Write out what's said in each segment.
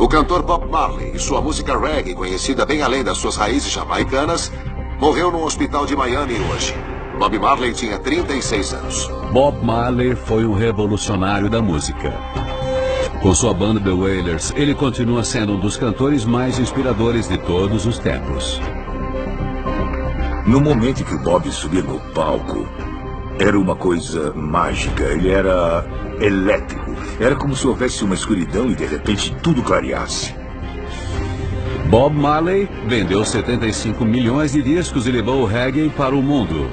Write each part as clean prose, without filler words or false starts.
cantor Bob Marley e sua música reggae, conhecida bem além das suas raízes jamaicanas, morreu num hospital de Miami hoje. Bob Marley tinha 36 anos. Bob Marley foi um revolucionário da música. Com sua banda The Wailers, ele continua sendo um dos cantores mais inspiradores de todos os tempos. No momento em que o Bob subia no palco, era uma coisa mágica. Ele era elétrico. Era como se houvesse uma escuridão e de repente tudo clareasse. Bob Marley vendeu 75 milhões de discos e levou o reggae para o mundo.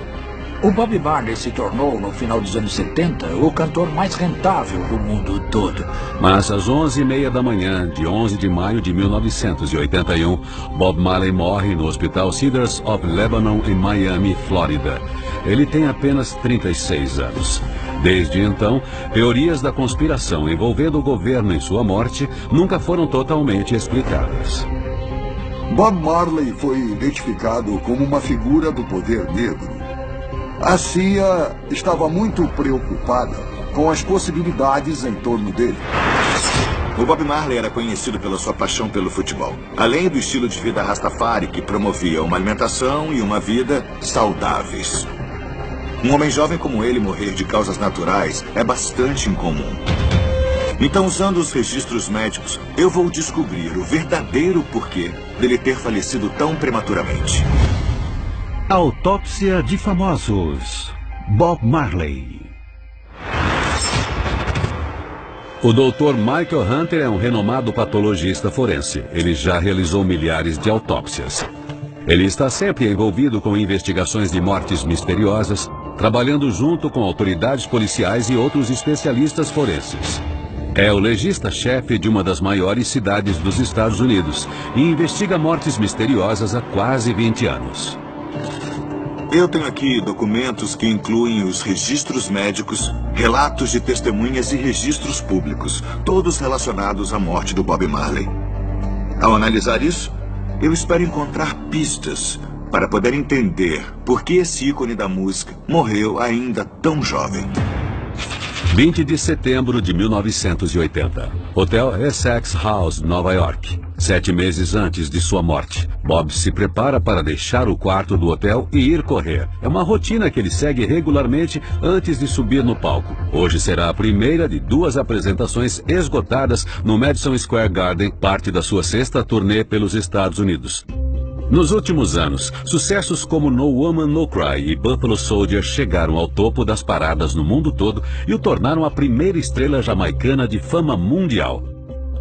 O Bob Marley se tornou, no final dos anos 70, o cantor mais rentável do mundo todo. Mas às 11h30 da manhã, de 11 de maio de 1981, Bob Marley morre no Hospital Cedars of Lebanon, em Miami, Flórida. Ele tem apenas 36 anos. Desde então, teorias da conspiração envolvendo o governo em sua morte nunca foram totalmente explicadas. Bob Marley foi identificado como uma figura do poder negro. A CIA estava muito preocupada com as possibilidades em torno dele. O Bob Marley era conhecido pela sua paixão pelo futebol, além do estilo de vida Rastafari, que promovia uma alimentação e uma vida saudáveis. Um homem jovem como ele morrer de causas naturais é bastante incomum. Então, usando os registros médicos, eu vou descobrir o verdadeiro porquê dele ter falecido tão prematuramente. Autópsia de famosos. Bob Marley. O Dr. Michael Hunter é um renomado patologista forense. Ele já realizou milhares de autópsias. Ele está sempre envolvido com investigações de mortes misteriosas, trabalhando junto com autoridades policiais e outros especialistas forenses. É o legista-chefe de uma das maiores cidades dos Estados Unidos e investiga mortes misteriosas há quase 20 anos. Eu tenho aqui documentos que incluem os registros médicos, relatos de testemunhas e registros públicos, todos relacionados à morte do Bob Marley. Ao analisar isso, eu espero encontrar pistas para poder entender por que esse ícone da música morreu ainda tão jovem. 20 de setembro de 1980. Hotel Essex House, Nova York. 7 meses antes de sua morte, Bob se prepara para deixar o quarto do hotel e ir correr. É uma rotina que ele segue regularmente antes de subir no palco. Hoje será a primeira de 2 apresentações esgotadas no Madison Square Garden, parte da sua 6ª turnê pelos Estados Unidos. Nos últimos anos, sucessos como No Woman No Cry e Buffalo Soldier chegaram ao topo das paradas no mundo todo e o tornaram a primeira estrela jamaicana de fama mundial.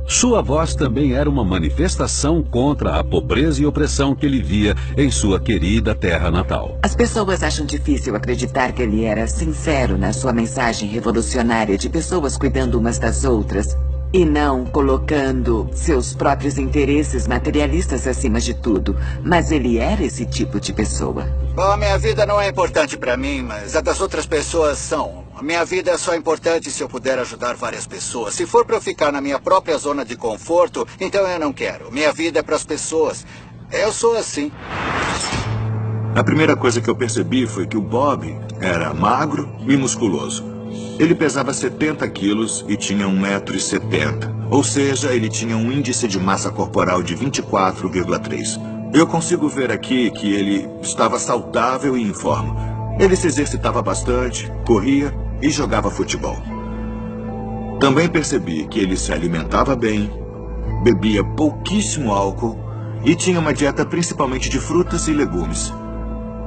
Sua voz também era uma manifestação contra a pobreza e opressão que ele via em sua querida terra natal. As pessoas acham difícil acreditar que ele era sincero na sua mensagem revolucionária de pessoas cuidando umas das outras e não colocando seus próprios interesses materialistas acima de tudo. Mas ele era esse tipo de pessoa. Bom, a minha vida não é importante para mim, mas a das outras pessoas são. A minha vida é só importante se eu puder ajudar várias pessoas. Se for para eu ficar na minha própria zona de conforto, então eu não quero. Minha vida é para as pessoas. Eu sou assim. A primeira coisa que eu percebi foi que o Bob era magro e musculoso. Ele pesava 70 quilos e tinha 1,70 m. Ou seja, ele tinha um índice de massa corporal de 24,3. Eu consigo ver aqui que ele estava saudável e em forma. Ele se exercitava bastante, corria e jogava futebol. Também percebi que ele se alimentava bem, bebia pouquíssimo álcool e tinha uma dieta principalmente de frutas e legumes.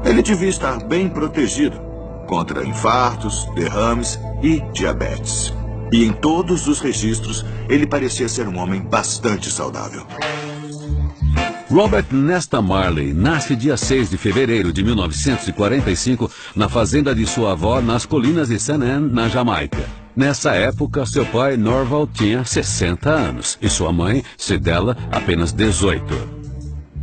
Ele devia estar bem protegido contra infartos, derrames e diabetes. E em todos os registros, ele parecia ser um homem bastante saudável. Robert Nesta Marley nasce dia 6 de fevereiro de 1945 na fazenda de sua avó nas colinas de St. Anne, na Jamaica. Nessa época, seu pai, Norval, tinha 60 anos e sua mãe, Cedella, apenas 18.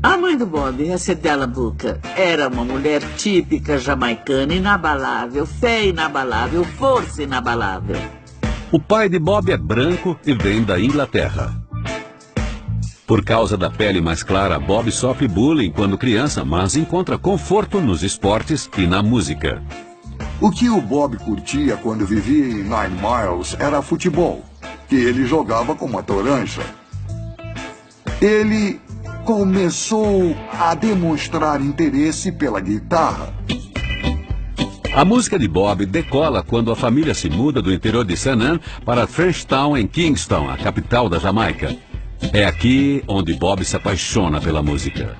A mãe do Bob, a Cedella Booker, era uma mulher típica jamaicana, inabalável, fé inabalável, força inabalável. O pai de Bob é branco e vem da Inglaterra. Por causa da pele mais clara, Bob sofre bullying quando criança, mas encontra conforto nos esportes e na música. O que o Bob curtia quando vivia em Nine Miles era futebol, que ele jogava com uma torancha. ele começou a demonstrar interesse pela guitarra. A música de Bob decola quando a família se muda do interior de St. Ann para Frenchtown, em Kingston, a capital da Jamaica. É aqui onde Bob se apaixona pela música.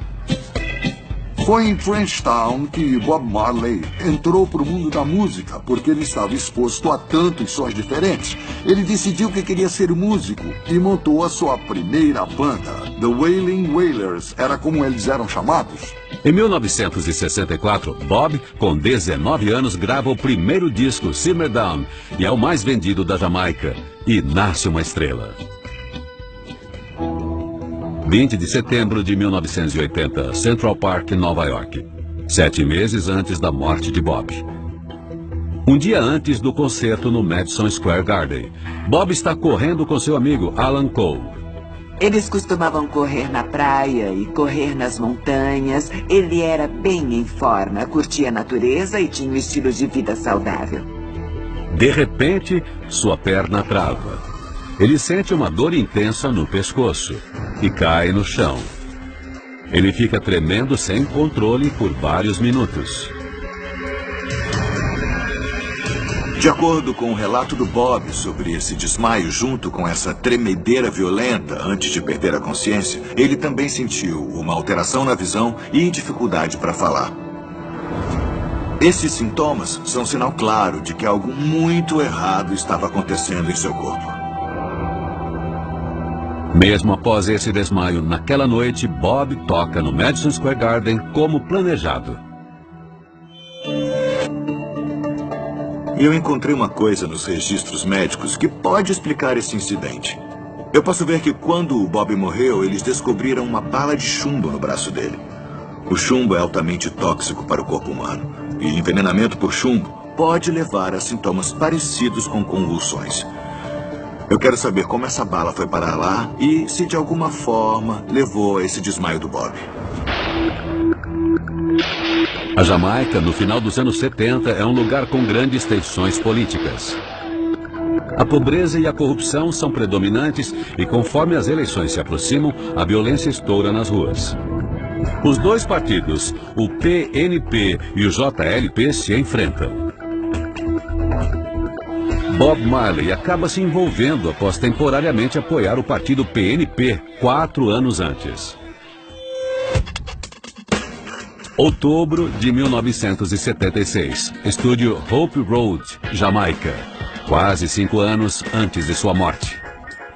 Foi em Frenchtown que Bob Marley entrou para o mundo da música, porque ele estava exposto a tantos sons diferentes. Ele decidiu que queria ser músico e montou a sua primeira banda. The Wailing Wailers era como eles eram chamados. Em 1964, Bob, com 19 anos, grava o primeiro disco, Simmer Down, e é o mais vendido da Jamaica. E nasce uma estrela. 20 de setembro de 1980, Central Park, Nova York. 7 meses antes da morte de Bob. Um dia antes do concerto no Madison Square Garden, Bob está correndo com seu amigo Alan Cole. Eles costumavam correr na praia e correr nas montanhas. Ele era bem em forma, curtia a natureza e tinha um estilo de vida saudável. De repente, sua perna trava. Ele sente uma dor intensa no pescoço e cai no chão. Ele fica tremendo sem controle por vários minutos. De acordo com o relato do Bob sobre esse desmaio junto com essa tremedeira violenta antes de perder a consciência, ele também sentiu uma alteração na visão e dificuldade para falar. Esses sintomas são sinal claro de que algo muito errado estava acontecendo em seu corpo. Mesmo após esse desmaio, naquela noite, Bob toca no Madison Square Garden como planejado. E eu encontrei uma coisa nos registros médicos que pode explicar esse incidente. Eu posso ver que quando o Bob morreu, eles descobriram uma bala de chumbo no braço dele. O chumbo é altamente tóxico para o corpo humano. E envenenamento por chumbo pode levar a sintomas parecidos com convulsões. Eu quero saber como essa bala foi parar lá e se de alguma forma levou a esse desmaio do Bob. A Jamaica, no final dos anos 70, é um lugar com grandes tensões políticas. A pobreza e a corrupção são predominantes e, conforme as eleições se aproximam, a violência estoura nas ruas. Os dois partidos, o PNP e o JLP, se enfrentam. Bob Marley acaba se envolvendo após temporariamente apoiar o partido PNP 4 anos antes. Outubro de 1976, estúdio Hope Road, Jamaica. Quase 5 anos antes de sua morte.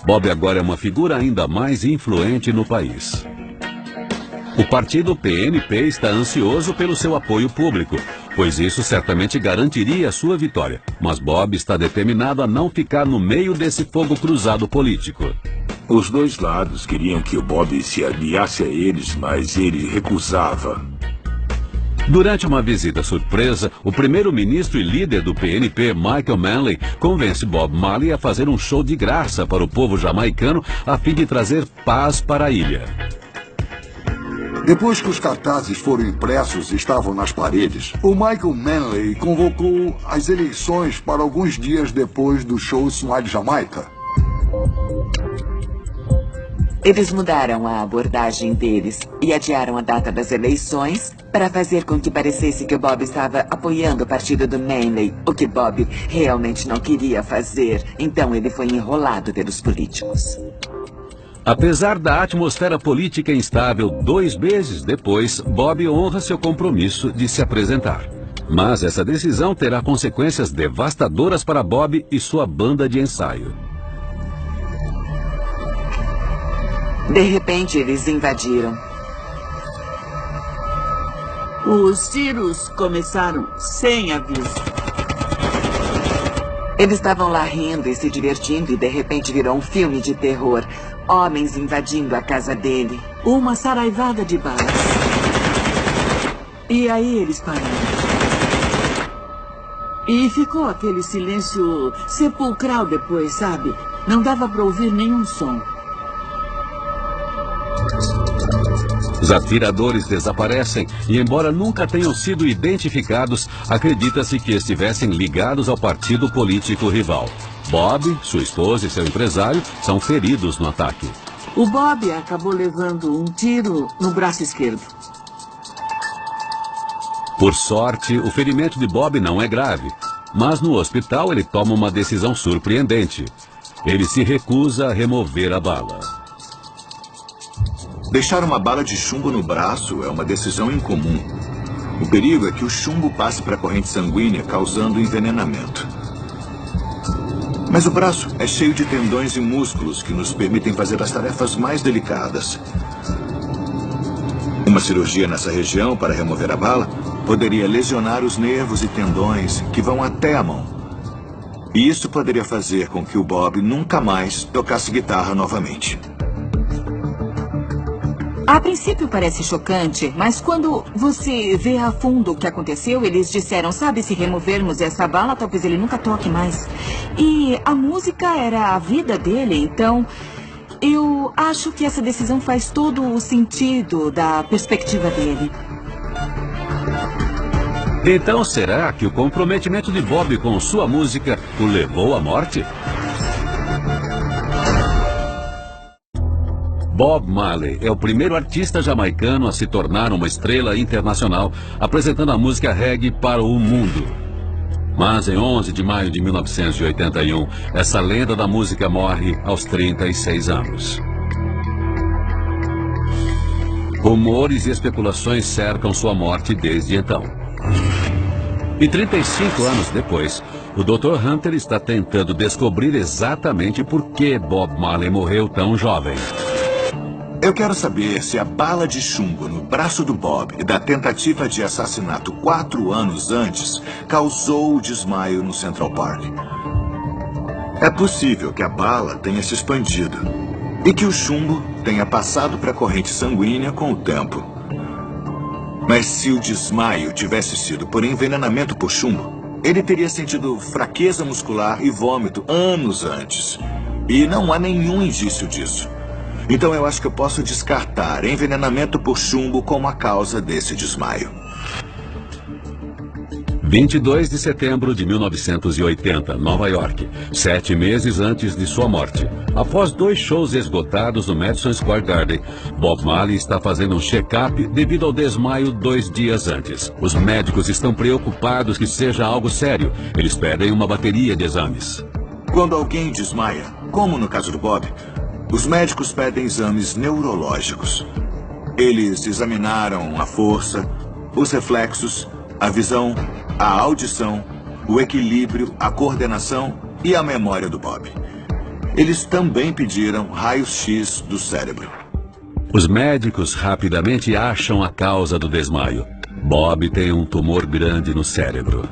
Bob agora é uma figura ainda mais influente no país. O partido PNP está ansioso pelo seu apoio público, pois isso certamente garantiria a sua vitória. Mas Bob está determinado a não ficar no meio desse fogo cruzado político. Os dois lados queriam que o Bob se aliasse a eles, mas ele recusava. Durante uma visita surpresa, o primeiro-ministro e líder do PNP, Michael Manley, convence Bob Marley a fazer um show de graça para o povo jamaicano a fim de trazer paz para a ilha. Depois que os cartazes foram impressos e estavam nas paredes, o Michael Manley convocou as eleições para alguns dias depois do show Smile Jamaica. Eles mudaram a abordagem deles e adiaram a data das eleições para fazer com que parecesse que o Bob estava apoiando o partido do Manley, o que Bob realmente não queria fazer. Então ele foi enrolado pelos políticos. Apesar da atmosfera política instável, 2 meses depois, Bob honra seu compromisso de se apresentar. Mas essa decisão terá consequências devastadoras para Bob e sua banda de ensaio. De repente, eles invadiram. Os tiros começaram sem aviso. Eles estavam lá rindo e se divertindo e de repente virou um filme de terror. Homens invadindo a casa dele. Uma saraivada de balas. E aí eles pararam. E ficou aquele silêncio sepulcral depois, sabe? Não dava para ouvir nenhum som. Os atiradores desaparecem e, embora nunca tenham sido identificados, acredita-se que estivessem ligados ao partido político rival. Bob, sua esposa e seu empresário são feridos no ataque. O Bob acabou levando um tiro no braço esquerdo. Por sorte, o ferimento de Bob não é grave, mas no hospital ele toma uma decisão surpreendente. Ele se recusa a remover a bala. Deixar uma bala de chumbo no braço é uma decisão incomum. O perigo é que o chumbo passe para a corrente sanguínea, causando envenenamento. Mas o braço é cheio de tendões e músculos que nos permitem fazer as tarefas mais delicadas. Uma cirurgia nessa região para remover a bala poderia lesionar os nervos e tendões que vão até a mão. E isso poderia fazer com que o Bob nunca mais tocasse guitarra novamente. A princípio parece chocante, mas quando você vê a fundo o que aconteceu, eles disseram, sabe, se removermos essa bala, talvez ele nunca toque mais. E a música era a vida dele, então eu acho que essa decisão faz todo o sentido da perspectiva dele. Então será que o comprometimento de Bob com sua música o levou à morte? Bob Marley é o primeiro artista jamaicano a se tornar uma estrela internacional, apresentando a música reggae para o mundo. Mas em 11 de maio de 1981, essa lenda da música morre aos 36 anos. Rumores e especulações cercam sua morte desde então. E 35 anos depois, o Dr. Hunter está tentando descobrir exatamente por que Bob Marley morreu tão jovem. Eu quero saber se a bala de chumbo no braço do Bob da tentativa de assassinato 4 anos antes causou o desmaio no Central Park. É possível que a bala tenha se expandido e que o chumbo tenha passado para a corrente sanguínea com o tempo. Mas se o desmaio tivesse sido por envenenamento por chumbo, ele teria sentido fraqueza muscular e vômito anos antes. E não há nenhum indício disso. Então eu acho que eu posso descartar envenenamento por chumbo como a causa desse desmaio. 22 de setembro de 1980, Nova York, 7 meses antes de sua morte. Após 2 shows esgotados no Madison Square Garden, Bob Marley está fazendo um check-up devido ao desmaio 2 dias antes. Os médicos estão preocupados que seja algo sério. Eles pedem uma bateria de exames. Quando alguém desmaia, como no caso do Bob, os médicos pedem exames neurológicos. Eles examinaram a força, os reflexos, a visão, a audição, o equilíbrio, a coordenação e a memória do Bob. Eles também pediram raios-x do cérebro. Os médicos rapidamente acham a causa do desmaio. Bob tem um tumor grande no cérebro.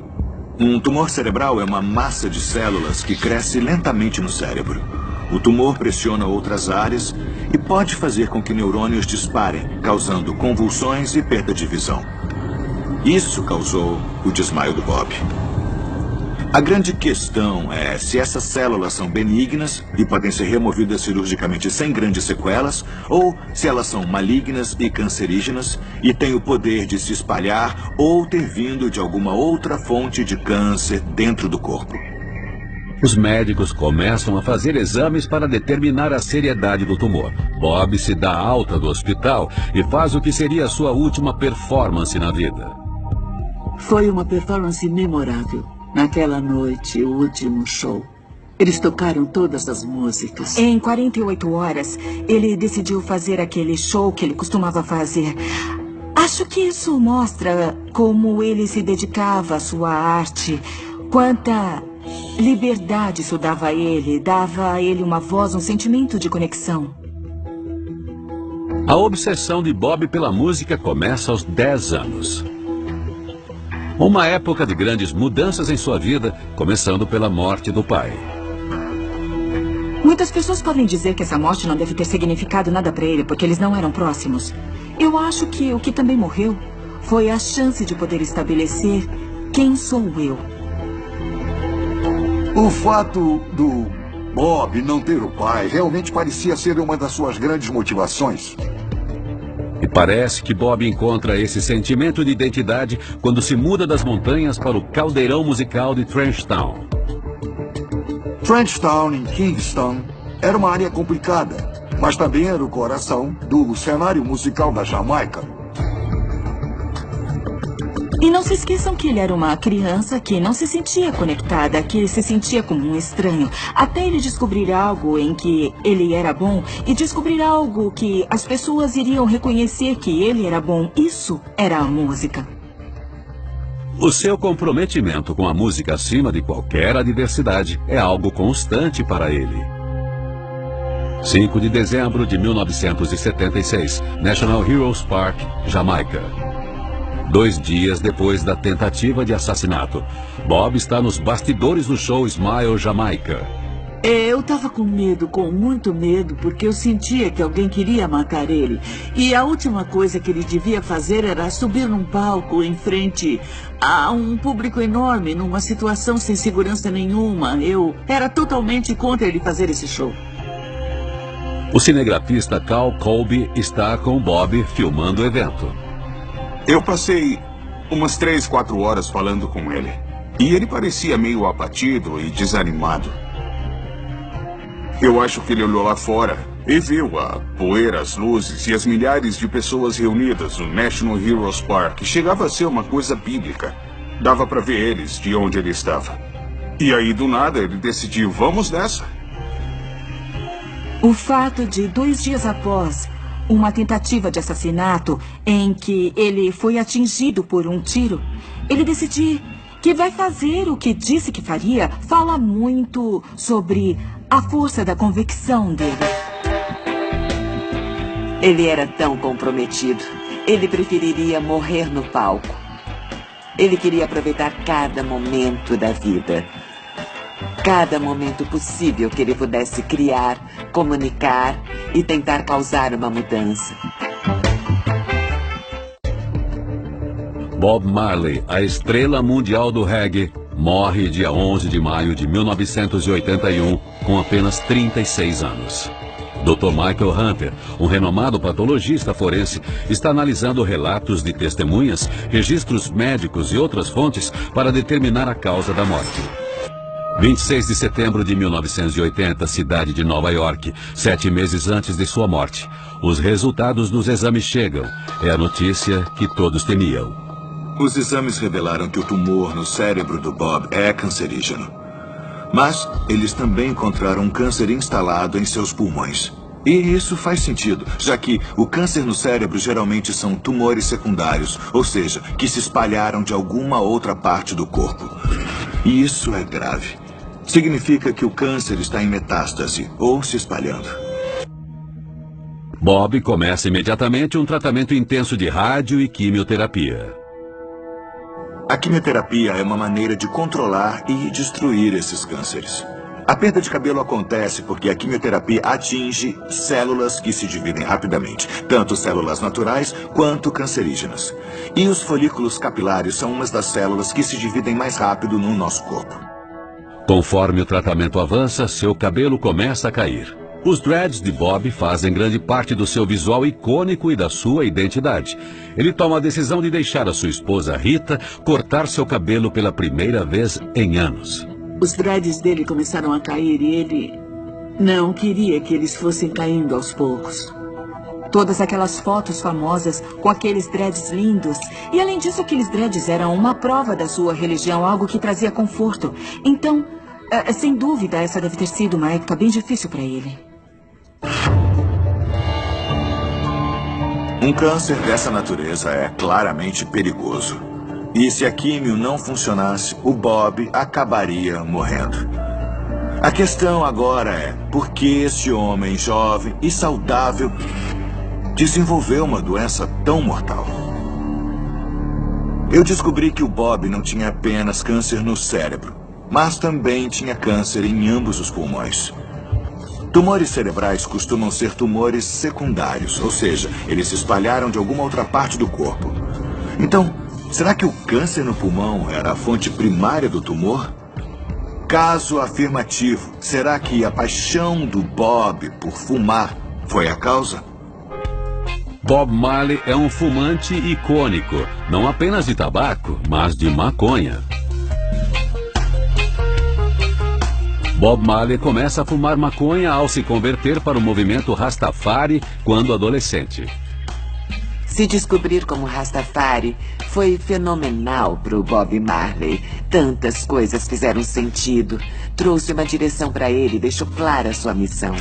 Um tumor cerebral é uma massa de células que cresce lentamente no cérebro. O tumor pressiona outras áreas e pode fazer com que neurônios disparem, causando convulsões e perda de visão. Isso causou o desmaio do Bob. A grande questão é se essas células são benignas e podem ser removidas cirurgicamente sem grandes sequelas, ou se elas são malignas e cancerígenas e têm o poder de se espalhar ou ter vindo de alguma outra fonte de câncer dentro do corpo. Os médicos começam a fazer exames para determinar a seriedade do tumor. Bob se dá alta do hospital e faz o que seria a sua última performance na vida. Foi uma performance memorável. Naquela noite, o último show. Eles tocaram todas as músicas. Em 48 horas, ele decidiu fazer aquele show que ele costumava fazer. Acho que isso mostra como ele se dedicava à sua arte. Quanta liberdade isso dava a ele uma voz, um sentimento de conexão. A obsessão de Bob pela música começa aos 10 anos. Uma época de grandes mudanças em sua vida, começando pela morte do pai. Muitas pessoas podem dizer que essa morte não deve ter significado nada para ele, porque eles não eram próximos. Eu acho que o que também morreu foi a chance de poder estabelecer quem sou eu. O fato do Bob não ter o pai realmente parecia ser uma das suas grandes motivações. E parece que Bob encontra esse sentimento de identidade quando se muda das montanhas para o caldeirão musical de Trenchtown. Trenchtown, em Kingston, era uma área complicada. mas também era o coração do cenário musical da Jamaica. E não se esqueçam que ele era uma criança que não se sentia conectada, que se sentia como um estranho, até ele descobrir algo em que ele era bom e descobrir algo que as pessoas iriam reconhecer que ele era bom. Isso era a música. O seu comprometimento com a música acima de qualquer adversidade é algo constante para ele. 5 de dezembro de 1976, National Heroes Park, Jamaica. 2 dias depois da tentativa de assassinato, Bob está nos bastidores do show Smile Jamaica. Eu estava com medo, com muito medo, porque eu sentia que alguém queria matar ele. E a última coisa que ele devia fazer era subir num palco em frente a um público enorme, numa situação sem segurança nenhuma. Eu era totalmente contra ele fazer esse show. O cinegrafista Cal Colby está com Bob filmando o evento. Eu passei umas 3, 4 horas falando com ele. E ele parecia meio abatido e desanimado. Eu acho que ele olhou lá fora e viu a poeira, as luzes e as milhares de pessoas reunidas no National Heroes Park. Chegava a ser uma coisa bíblica. Dava para ver eles de onde ele estava. E aí, do nada, ele decidiu, vamos nessa. O fato de 2 dias após uma tentativa de assassinato em que ele foi atingido por um tiro, ele decidir que vai fazer o que disse que faria, fala muito sobre a força da convicção dele. Ele era tão comprometido. Ele preferiria morrer no palco. Ele queria aproveitar cada momento da vida. Cada momento possível que ele pudesse criar, comunicar e tentar causar uma mudança. Bob Marley, a estrela mundial do reggae, morre dia 11 de maio de 1981, com apenas 36 anos. Dr. Michael Hunter, um renomado patologista forense, está analisando relatos de testemunhas, registros médicos e outras fontes para determinar a causa da morte. 26 de setembro de 1980, cidade de Nova York, 7 meses antes de sua morte. Os resultados dos exames chegam. É a notícia que todos temiam. Os exames revelaram que o tumor no cérebro do Bob é cancerígeno. Mas eles também encontraram um câncer instalado em seus pulmões. E isso faz sentido, já que o câncer no cérebro geralmente são tumores secundários, ou seja, que se espalharam de alguma outra parte do corpo. E isso é grave. Significa que o câncer está em metástase, ou se espalhando. Bob começa imediatamente um tratamento intenso de rádio e quimioterapia. A quimioterapia é uma maneira de controlar e destruir esses cânceres. A perda de cabelo acontece porque a quimioterapia atinge células que se dividem rapidamente, tanto células naturais quanto cancerígenas. E os folículos capilares são umas das células que se dividem mais rápido no nosso corpo. Conforme o tratamento avança, seu cabelo começa a cair. Os dreads de Bob fazem grande parte do seu visual icônico e da sua identidade. Ele toma a decisão de deixar a sua esposa Rita cortar seu cabelo pela primeira vez em anos. Os dreads dele começaram a cair e ele não queria que eles fossem caindo aos poucos. Todas aquelas fotos famosas com aqueles dreads lindos. E além disso, aqueles dreads eram uma prova da sua religião, algo que trazia conforto. Então, sem dúvida, essa deve ter sido uma época bem difícil para ele. Um câncer dessa natureza é claramente perigoso. E se a químio não funcionasse, o Bob acabaria morrendo. A questão agora é, por que esse homem jovem e saudável desenvolveu uma doença tão mortal? Eu descobri que o Bob não tinha apenas câncer no cérebro, mas também tinha câncer em ambos os pulmões. Tumores cerebrais costumam ser tumores secundários, ou seja, eles se espalharam de alguma outra parte do corpo. Então, será que o câncer no pulmão era a fonte primária do tumor? Caso afirmativo, será que a paixão do Bob por fumar foi a causa? Bob Marley é um fumante icônico, não apenas de tabaco, mas de maconha. Bob Marley começa a fumar maconha ao se converter para o movimento Rastafari quando adolescente. Se descobrir como Rastafari foi fenomenal para o Bob Marley. Tantas coisas fizeram sentido. Trouxe uma direção para ele e deixou clara sua missão.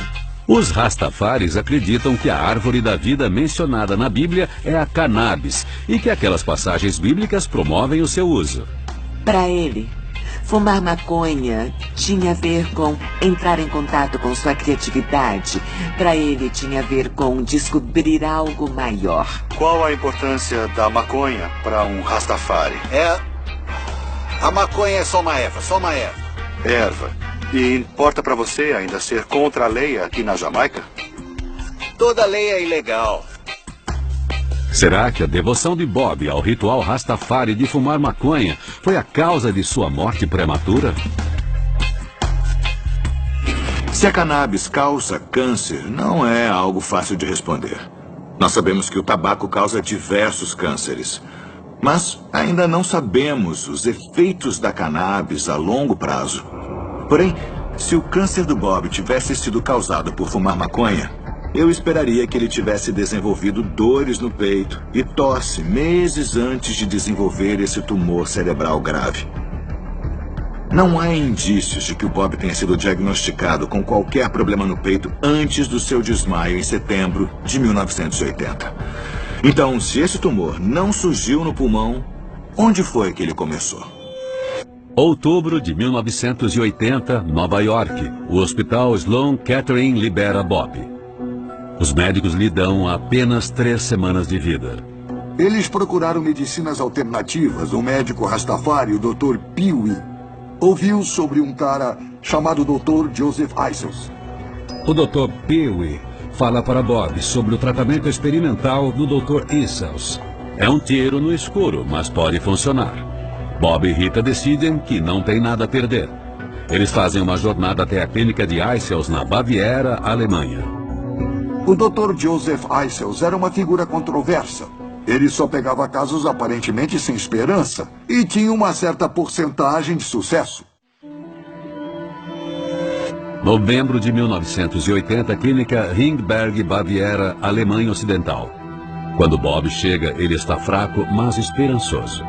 Os Rastafaris acreditam que a árvore da vida mencionada na Bíblia é a cannabis e que aquelas passagens bíblicas promovem o seu uso. Para ele, fumar maconha tinha a ver com entrar em contato com sua criatividade. Para ele, tinha a ver com descobrir algo maior. Qual a importância da maconha para um Rastafari? A maconha é só uma erva, só uma erva. Erva. E importa para você ainda ser contra a lei aqui na Jamaica? Toda lei é ilegal. Será que a devoção de Bob ao ritual Rastafari de fumar maconha foi a causa de sua morte prematura? Se a cannabis causa câncer, não é algo fácil de responder. Nós sabemos que o tabaco causa diversos cânceres. Mas ainda não sabemos os efeitos da cannabis a longo prazo. Porém, se o câncer do Bob tivesse sido causado por fumar maconha, eu esperaria que ele tivesse desenvolvido dores no peito e tosse meses antes de desenvolver esse tumor cerebral grave. Não há indícios de que o Bob tenha sido diagnosticado com qualquer problema no peito antes do seu desmaio em setembro de 1980. Então, se esse tumor não surgiu no pulmão, onde foi que ele começou? Outubro de 1980, Nova York. O hospital Sloan Kettering libera Bob. Os médicos lhe dão apenas 3 semanas de vida. Eles procuraram medicinas alternativas. O médico Rastafari, o Dr. Pee-wee, ouviu sobre um cara chamado Dr. Joseph Isels. O Dr. Pee-wee fala para Bob sobre o tratamento experimental do Dr. Isels. É um tiro no escuro, mas pode funcionar. Bob e Rita decidem que não tem nada a perder. Eles fazem uma jornada até a clínica de Isels na Baviera, Alemanha. O Dr. Joseph Isels era uma figura controversa. Ele só pegava casos aparentemente sem esperança e tinha uma certa porcentagem de sucesso. Novembro de 1980, clínica Ringberg, Baviera, Alemanha Ocidental. Quando Bob chega, ele está fraco, mas esperançoso.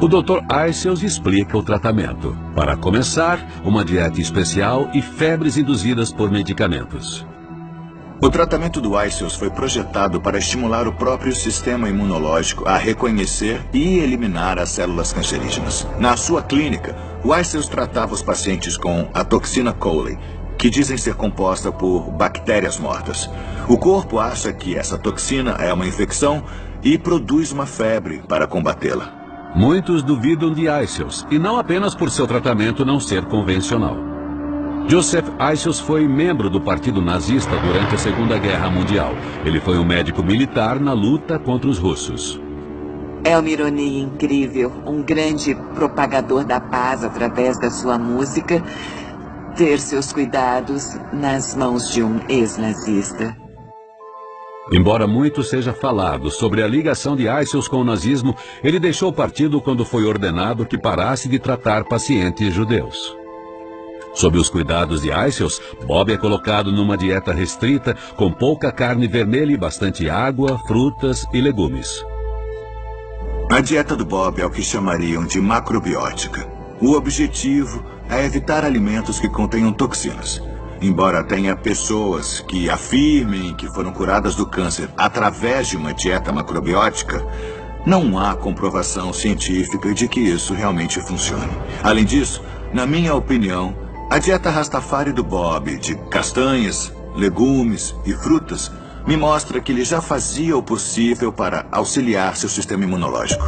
O Dr. Isels explica o tratamento. Para começar, uma dieta especial e febres induzidas por medicamentos. O tratamento do Isels foi projetado para estimular o próprio sistema imunológico a reconhecer e eliminar as células cancerígenas. Na sua clínica, o Isels tratava os pacientes com a toxina Cowley, que dizem ser composta por bactérias mortas. O corpo acha que essa toxina é uma infecção e produz uma febre para combatê-la. Muitos duvidam de Isels, e não apenas por seu tratamento não ser convencional. Joseph Isels foi membro do Partido Nazista durante a Segunda Guerra Mundial. Ele foi um médico militar na luta contra os russos. É uma ironia incrível, um grande propagador da paz através da sua música, ter seus cuidados nas mãos de um ex-nazista. Embora muito seja falado sobre a ligação de Isels com o nazismo, ele deixou o partido quando foi ordenado que parasse de tratar pacientes judeus. Sob os cuidados de Isels, Bob é colocado numa dieta restrita, com pouca carne vermelha e bastante água, frutas e legumes. A dieta do Bob é o que chamariam de macrobiótica. O objetivo é evitar alimentos que contenham toxinas. Embora tenha pessoas que afirmem que foram curadas do câncer através de uma dieta macrobiótica, não há comprovação científica de que isso realmente funcione. Além disso, na minha opinião, a dieta Rastafari do Bob, de castanhas, legumes e frutas, me mostra que ele já fazia o possível para auxiliar seu sistema imunológico.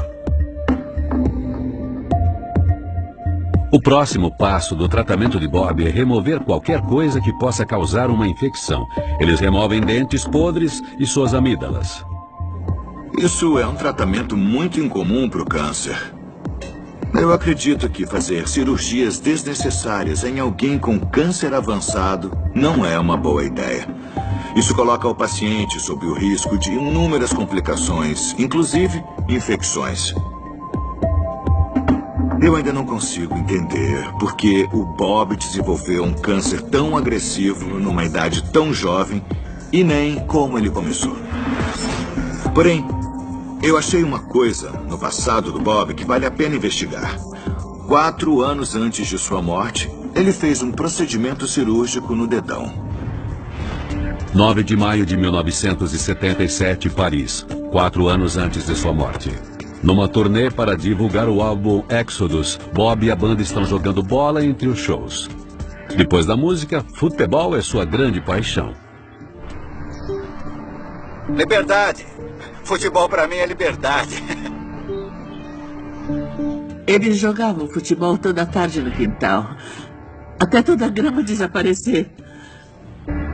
O próximo passo do tratamento de Bob é remover qualquer coisa que possa causar uma infecção. Eles removem dentes podres e suas amígdalas. Isso é um tratamento muito incomum para o câncer. Eu acredito que fazer cirurgias desnecessárias em alguém com câncer avançado não é uma boa ideia. Isso coloca o paciente sob o risco de inúmeras complicações, inclusive infecções. Eu ainda não consigo entender por que o Bob desenvolveu um câncer tão agressivo numa idade tão jovem e nem como ele começou. Porém, eu achei uma coisa no passado do Bob que vale a pena investigar. 4 anos antes de sua morte, ele fez um procedimento cirúrgico no dedão. 9 de maio de 1977, Paris. 4 anos antes de sua morte. Numa turnê para divulgar o álbum Exodus, Bob e a banda estão jogando bola entre os shows. Depois da música, futebol é sua grande paixão. Liberdade. Futebol pra mim é liberdade. Eles jogavam futebol toda tarde no quintal, até toda a grama desaparecer.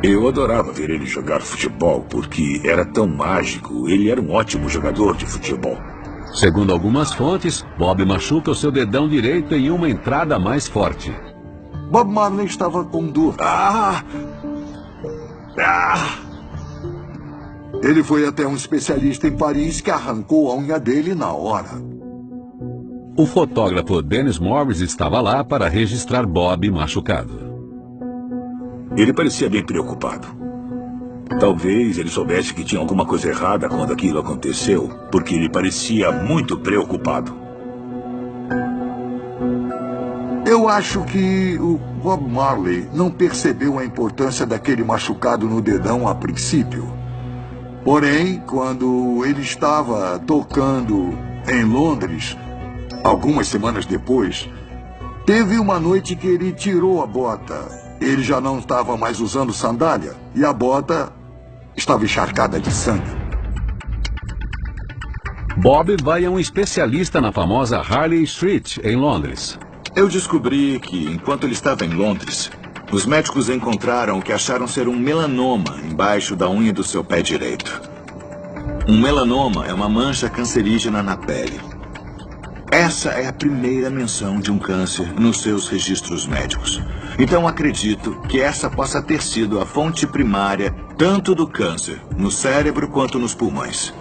Eu adorava ver ele jogar futebol porque era tão mágico. Ele era um ótimo jogador de futebol. Segundo algumas fontes, Bob machuca o seu dedão direito em uma entrada mais forte. Bob Marley estava com dor. Ele foi até um especialista em Paris que arrancou a unha dele na hora. O fotógrafo Dennis Morris estava lá para registrar Bob machucado. Ele parecia bem preocupado. Talvez ele soubesse que tinha alguma coisa errada quando aquilo aconteceu, porque ele parecia muito preocupado. Eu acho que o Bob Marley não percebeu a importância daquele machucado no dedão a princípio. Porém, quando ele estava tocando em Londres, algumas semanas depois, teve uma noite que ele tirou a bota. Ele já não estava mais usando sandália e a bota estava encharcada de sangue. Bob vai a um especialista na famosa Harley Street, em Londres. Eu descobri que, enquanto ele estava em Londres, os médicos encontraram o que acharam ser um melanoma embaixo da unha do seu pé direito. Um melanoma é uma mancha cancerígena na pele. Essa é a primeira menção de um câncer nos seus registros médicos. Então acredito que essa possa ter sido a fonte primária tanto do câncer no cérebro quanto nos pulmões.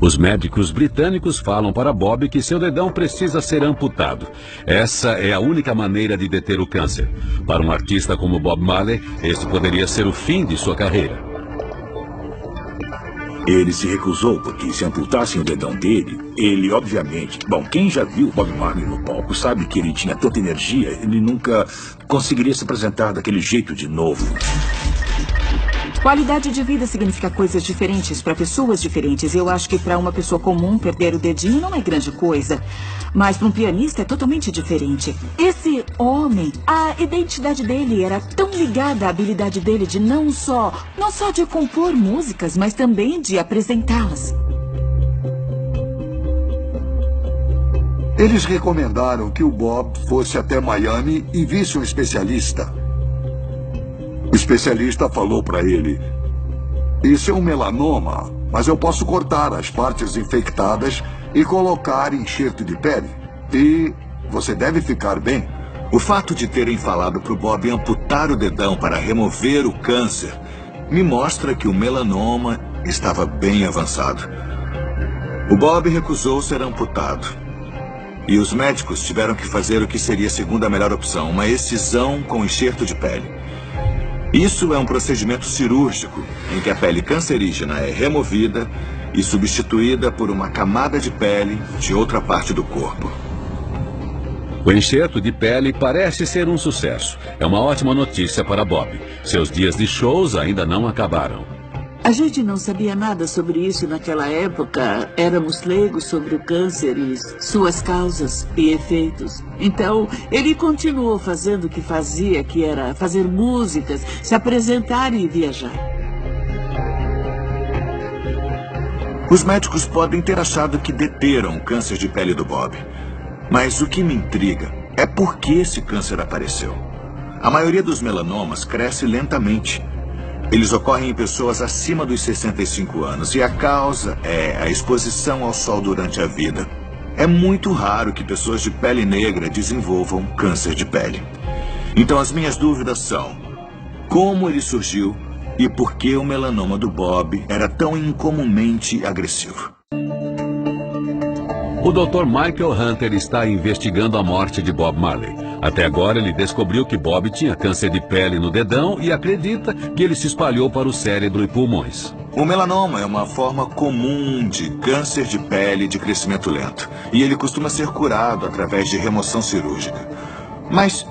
Os médicos britânicos falam para Bob que seu dedão precisa ser amputado. Essa é a única maneira de deter o câncer. Para um artista como Bob Marley, esse poderia ser o fim de sua carreira. Ele se recusou porque se amputassem o dedão dele, ele obviamente... Bom, quem já viu Bob Marley no palco sabe que ele tinha tanta energia, ele nunca conseguiria se apresentar daquele jeito de novo. Qualidade de vida significa coisas diferentes para pessoas diferentes. Eu acho que para uma pessoa comum perder o dedinho não é grande coisa. Mas para um pianista é totalmente diferente. Esse homem, a identidade dele era tão ligada à habilidade dele de não só de compor músicas, mas também de apresentá-las. Eles recomendaram que o Bob fosse até Miami e visse um especialista. O especialista falou para ele: "Isso é um melanoma, mas eu posso cortar as partes infectadas e colocar enxerto de pele. E você deve ficar bem." O fato de terem falado para o Bob amputar o dedão para remover o câncer me mostra que o melanoma estava bem avançado. O Bob recusou ser amputado. E os médicos tiveram que fazer o que seria a segunda melhor opção, uma excisão com enxerto de pele. Isso é um procedimento cirúrgico em que a pele cancerígena é removida e substituída por uma camada de pele de outra parte do corpo. O enxerto de pele parece ser um sucesso. É uma ótima notícia para Bob. Seus dias de shows ainda não acabaram. A gente não sabia nada sobre isso naquela época. Éramos leigos sobre o câncer e suas causas e efeitos. Então, ele continuou fazendo o que fazia, que era fazer músicas, se apresentar e viajar. Os médicos podem ter achado que deteram o câncer de pele do Bob. Mas o que me intriga é por que esse câncer apareceu. A maioria dos melanomas cresce lentamente. Eles ocorrem em pessoas acima dos 65 anos e a causa é a exposição ao sol durante a vida. É muito raro que pessoas de pele negra desenvolvam câncer de pele. Então as minhas dúvidas são: como ele surgiu e por que o melanoma do Bob era tão incomumente agressivo? O Dr. Michael Hunter está investigando a morte de Bob Marley. Até agora ele descobriu que Bob tinha câncer de pele no dedão e acredita que ele se espalhou para o cérebro e pulmões. O melanoma é uma forma comum de câncer de pele de crescimento lento. E ele costuma ser curado através de remoção cirúrgica. Mas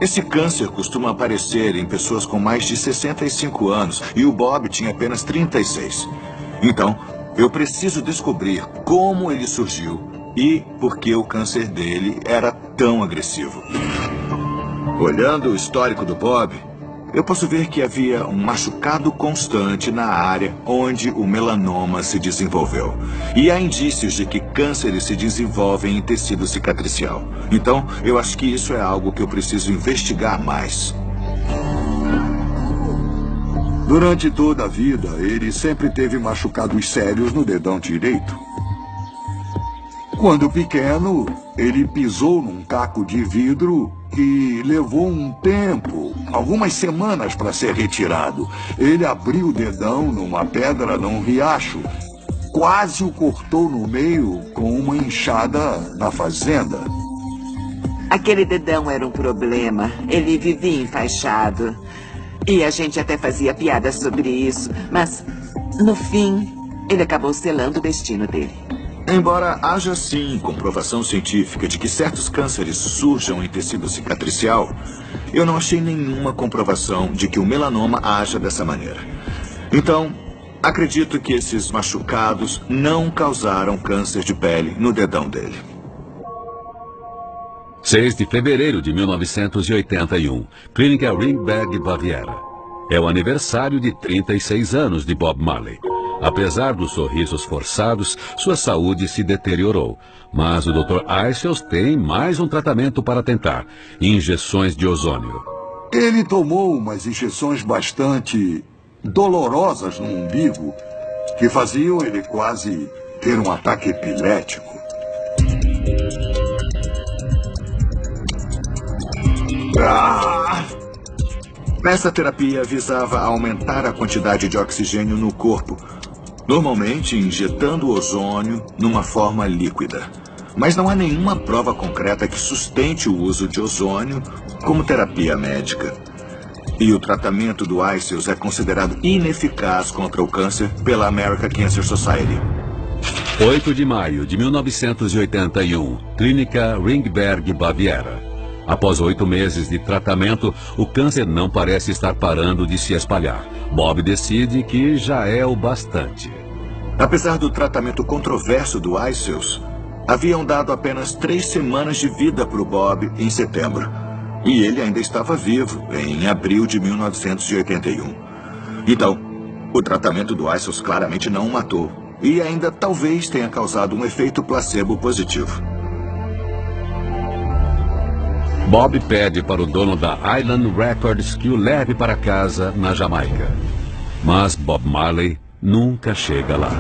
esse câncer costuma aparecer em pessoas com mais de 65 anos. E o Bob tinha apenas 36. Então, eu preciso descobrir como ele surgiu e por que o câncer dele era tão agressivo. Olhando o histórico do Bob, eu posso ver que havia um machucado constante na área onde o melanoma se desenvolveu. E há indícios de que cânceres se desenvolvem em tecido cicatricial. Então, eu acho que isso é algo que eu preciso investigar mais. Durante toda a vida, ele sempre teve machucados sérios no dedão direito. Quando pequeno, ele pisou num caco de vidro que levou um tempo, algumas semanas para ser retirado. Ele abriu o dedão numa pedra num riacho, quase o cortou no meio com uma enxada na fazenda. Aquele dedão era um problema. Ele vivia enfaixado. E a gente até fazia piadas sobre isso, mas, no fim, ele acabou selando o destino dele. Embora haja sim comprovação científica de que certos cânceres surjam em tecido cicatricial, eu não achei nenhuma comprovação de que o melanoma haja dessa maneira. Então, acredito que esses machucados não causaram câncer de pele no dedão dele. 6 de fevereiro de 1981, Clínica Ringberg, Baviera. É o aniversário de 36 anos de Bob Marley. Apesar dos sorrisos forçados, sua saúde se deteriorou. Mas o Dr. Eichels tem mais um tratamento para tentar: injeções de ozônio. Ele tomou umas injeções bastante dolorosas no umbigo, que faziam ele quase ter um ataque epilético. Essa terapia visava aumentar a quantidade de oxigênio no corpo, normalmente injetando ozônio numa forma líquida. Mas não há nenhuma prova concreta que sustente o uso de ozônio como terapia médica. E o tratamento do Eichels é considerado ineficaz contra o câncer pela American Cancer Society. 8 de maio de 1981, Clínica Ringberg, Baviera. Após 8 meses de tratamento, o câncer não parece estar parando de se espalhar. Bob decide que já é o bastante. Apesar do tratamento controverso do Eichels, haviam dado apenas 3 semanas de vida para o Bob em setembro. E ele ainda estava vivo em abril de 1981. Então, o tratamento do Eichels claramente não o matou. E ainda talvez tenha causado um efeito placebo positivo. Bob pede para o dono da Island Records que o leve para casa na Jamaica. Mas Bob Marley nunca chega lá.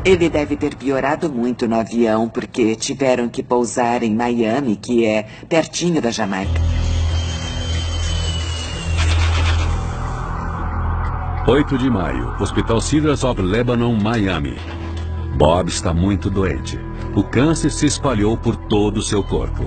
Ele deve ter piorado muito no avião, porque tiveram que pousar em Miami, que é pertinho da Jamaica. 8 de maio, Hospital Cedars of Lebanon, Miami. Bob está muito doente. O câncer se espalhou por todo o seu corpo.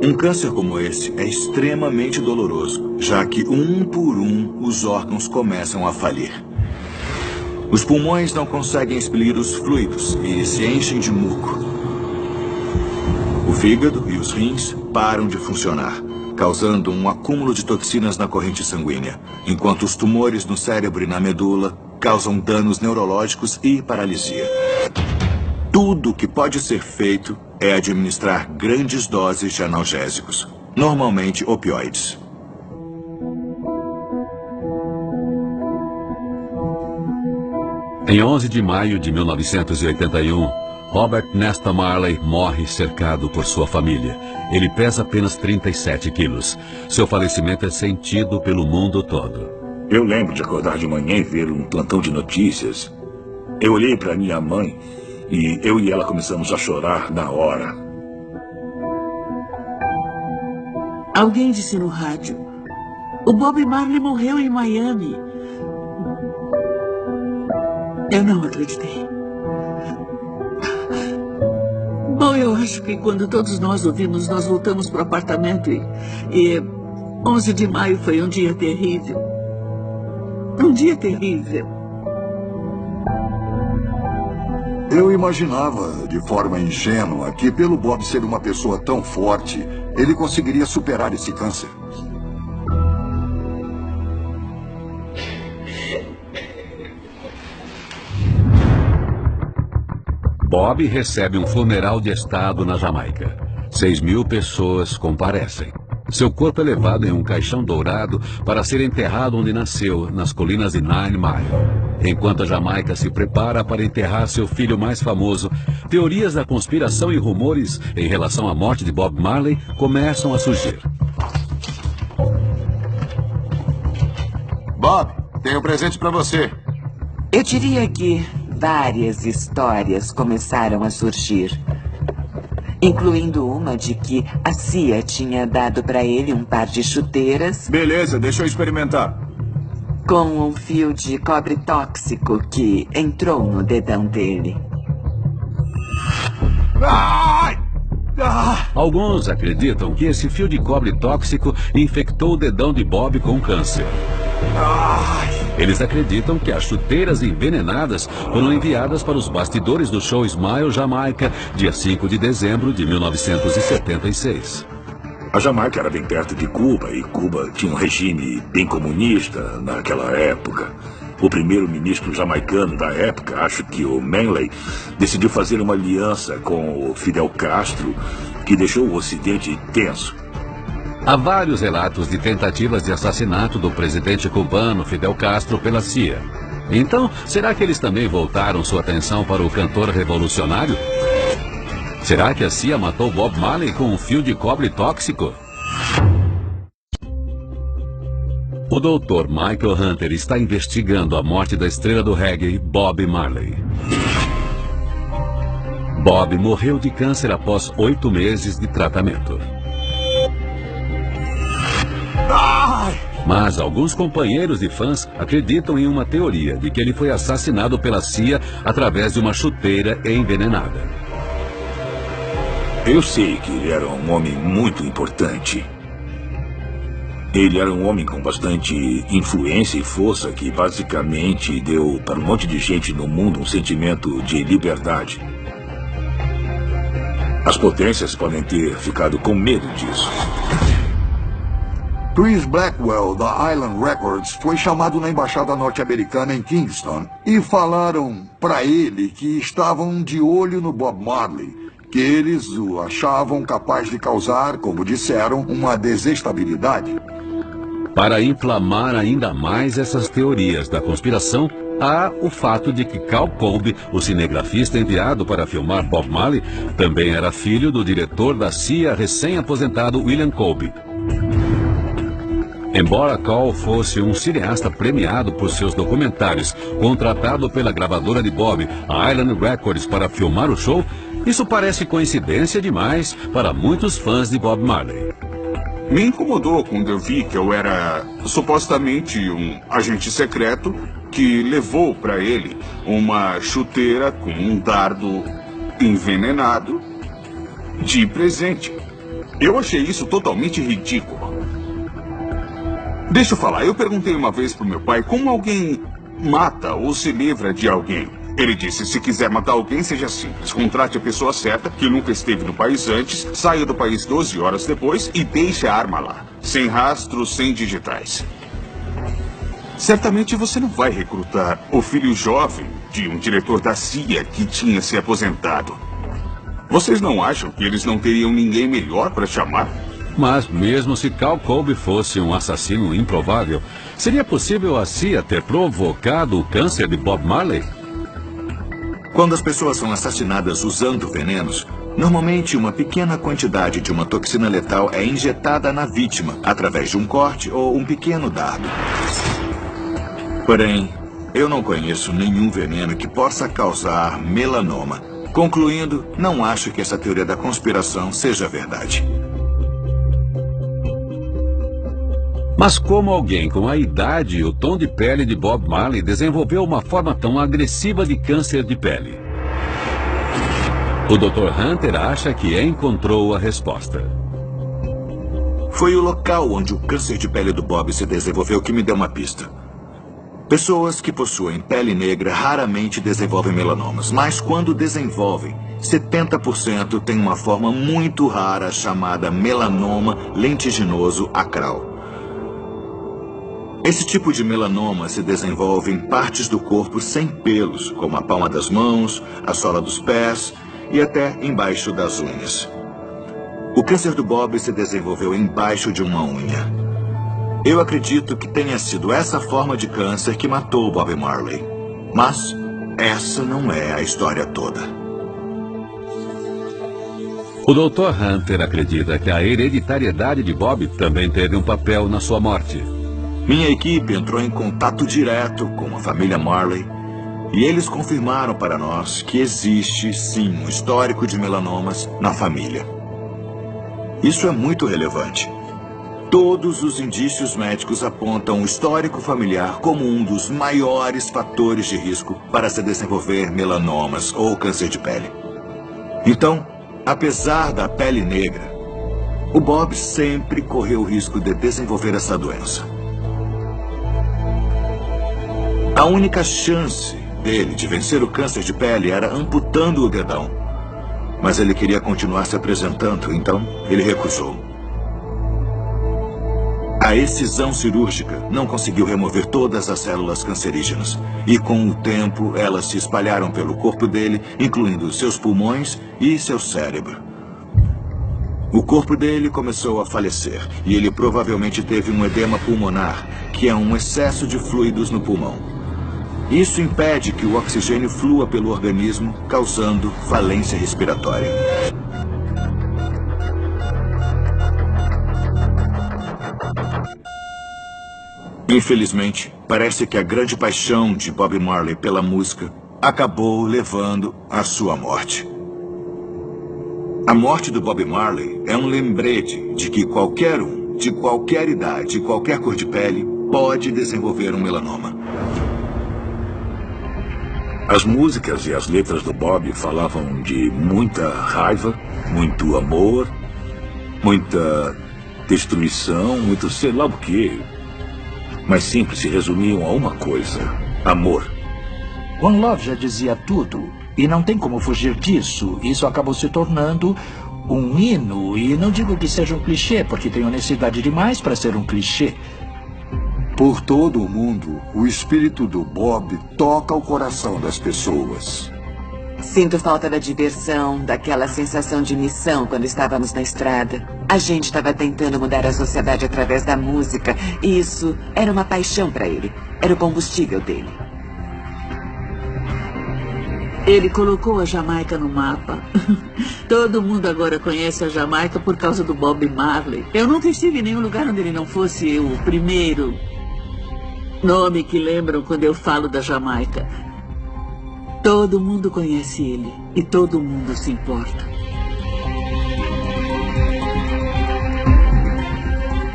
Um câncer como esse é extremamente doloroso, já que um por um os órgãos começam a falir. Os pulmões não conseguem expelir os fluidos e se enchem de muco. O fígado e os rins param de funcionar, causando um acúmulo de toxinas na corrente sanguínea, enquanto os tumores no cérebro e na medula causam danos neurológicos e paralisia. Tudo o que pode ser feito é administrar grandes doses de analgésicos, normalmente opioides. Em 11 de maio de 1981, Robert Nesta Marley morre cercado por sua família. Ele pesa apenas 37 quilos. Seu falecimento é sentido pelo mundo todo. Eu lembro de acordar de manhã e ver um plantão de notícias. Eu olhei para minha mãe e eu e ela começamos a chorar na hora. Alguém disse no rádio: O Bob Marley morreu em Miami. Eu não acreditei. Bom, eu acho que quando todos nós ouvimos, nós voltamos para o apartamento e 11 de maio foi um dia terrível. Um dia terrível. Eu imaginava, de forma ingênua, que pelo Bob ser uma pessoa tão forte, ele conseguiria superar esse câncer. Bob recebe um funeral de estado na Jamaica. 6.000 pessoas comparecem. Seu corpo é levado em um caixão dourado para ser enterrado onde nasceu, nas colinas de 9 Mile. Enquanto a Jamaica se prepara para enterrar seu filho mais famoso, teorias da conspiração e rumores em relação à morte de Bob Marley começam a surgir. Bob, tenho um presente para você. Eu diria que várias histórias começaram a surgir, incluindo uma de que a CIA tinha dado para ele um par de chuteiras. Beleza, deixa eu experimentar. Com um fio de cobre tóxico que entrou no dedão dele. Alguns acreditam que esse fio de cobre tóxico infectou o dedão de Bob com câncer. Eles acreditam que as chuteiras envenenadas foram enviadas para os bastidores do show Smile Jamaica, dia 5 de dezembro de 1976. A Jamaica era bem perto de Cuba, e Cuba tinha um regime bem comunista naquela época. O primeiro-ministro jamaicano da época, acho que o Manley, decidiu fazer uma aliança com o Fidel Castro, que deixou o Ocidente tenso. Há vários relatos de tentativas de assassinato do presidente cubano Fidel Castro pela CIA. Então, será que eles também voltaram sua atenção para o cantor revolucionário? Será que a CIA matou Bob Marley com um fio de cobre tóxico? O Dr. Michael Hunter está investigando a morte da estrela do reggae, Bob Marley. Bob morreu de câncer após 8 meses de tratamento. Mas alguns companheiros e fãs acreditam em uma teoria de que ele foi assassinado pela CIA através de uma chuteira envenenada. Eu sei que ele era um homem muito importante. Ele era um homem com bastante influência e força que basicamente deu para um monte de gente no mundo um sentimento de liberdade. As potências podem ter ficado com medo disso. Chris Blackwell, da Island Records, foi chamado na embaixada norte-americana em Kingston e falaram para ele que estavam de olho no Bob Marley, que eles o achavam capaz de causar, como disseram, uma desestabilidade. Para inflamar ainda mais essas teorias da conspiração, há o fato de que Cal Colby, o cinegrafista enviado para filmar Bob Marley, também era filho do diretor da CIA recém-aposentado William Colby. Embora Cal fosse um cineasta premiado por seus documentários, contratado pela gravadora de Bob, a Island Records, para filmar o show, isso parece coincidência demais para muitos fãs de Bob Marley. Me incomodou quando eu vi que eu era supostamente um agente secreto que levou para ele uma chuteira com um dardo envenenado de presente. Eu achei isso totalmente ridículo. Deixa eu falar, eu perguntei uma vez pro meu pai como alguém mata ou se livra de alguém. Ele disse, se quiser matar alguém, seja simples. Contrate a pessoa certa, que nunca esteve no país antes, saia do país 12 horas depois e deixe a arma lá. Sem rastros, sem digitais. Certamente você não vai recrutar o filho jovem de um diretor da CIA que tinha se aposentado. Vocês não acham que eles não teriam ninguém melhor para chamar? Mas mesmo se Cal Colby fosse um assassino improvável, seria possível a CIA ter provocado o câncer de Bob Marley? Quando as pessoas são assassinadas usando venenos, normalmente uma pequena quantidade de uma toxina letal é injetada na vítima através de um corte ou um pequeno dardo. Porém, eu não conheço nenhum veneno que possa causar melanoma. Concluindo, não acho que essa teoria da conspiração seja verdade. Mas como alguém com a idade e o tom de pele de Bob Marley desenvolveu uma forma tão agressiva de câncer de pele? O Dr. Hunter acha que encontrou a resposta. Foi o local onde o câncer de pele do Bob se desenvolveu que me deu uma pista. Pessoas que possuem pele negra raramente desenvolvem melanomas, mas quando desenvolvem, 70% têm uma forma muito rara chamada melanoma lentiginoso acral. Esse tipo de melanoma se desenvolve em partes do corpo sem pelos, como a palma das mãos, a sola dos pés e até embaixo das unhas. O câncer do Bob se desenvolveu embaixo de uma unha. Eu acredito que tenha sido essa forma de câncer que matou Bob Marley. Mas essa não é a história toda. O Dr. Hunter acredita que a hereditariedade de Bob também teve um papel na sua morte. Minha equipe entrou em contato direto com a família Marley e eles confirmaram para nós que existe, sim, um histórico de melanomas na família. Isso é muito relevante. Todos os indícios médicos apontam o histórico familiar como um dos maiores fatores de risco para se desenvolver melanomas ou câncer de pele. Então, apesar da pele negra, o Bob sempre correu o risco de desenvolver essa doença. A única chance dele de vencer o câncer de pele era amputando o dedão. Mas ele queria continuar se apresentando, então ele recusou. A excisão cirúrgica não conseguiu remover todas as células cancerígenas. E com o tempo, elas se espalharam pelo corpo dele, incluindo seus pulmões e seu cérebro. O corpo dele começou a falecer e ele provavelmente teve um edema pulmonar, que é um excesso de fluidos no pulmão. Isso impede que o oxigênio flua pelo organismo, causando falência respiratória. Infelizmente, parece que a grande paixão de Bob Marley pela música acabou levando à sua morte. A morte do Bob Marley é um lembrete de que qualquer um, de qualquer idade e qualquer cor de pele, pode desenvolver um melanoma. As músicas e as letras do Bob falavam de muita raiva, muito amor, muita destruição, muito sei lá o quê. Mas sempre se resumiam a uma coisa: amor. One Love já dizia tudo, e não tem como fugir disso. Isso acabou se tornando um hino, e não digo que seja um clichê, porque tem honestidade demais para ser um clichê. Por todo o mundo, o espírito do Bob toca o coração das pessoas. Sinto falta da diversão, daquela sensação de missão quando estávamos na estrada. A gente estava tentando mudar a sociedade através da música, e isso era uma paixão para ele. Era o combustível dele. Ele colocou a Jamaica no mapa. Todo mundo agora conhece a Jamaica por causa do Bob Marley. Eu nunca estive em nenhum lugar onde ele não fosse o primeiro nome que lembram quando eu falo da Jamaica. Todo mundo conhece ele e todo mundo se importa.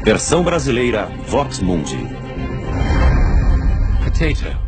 Versão brasileira Vox Mundi. Potato.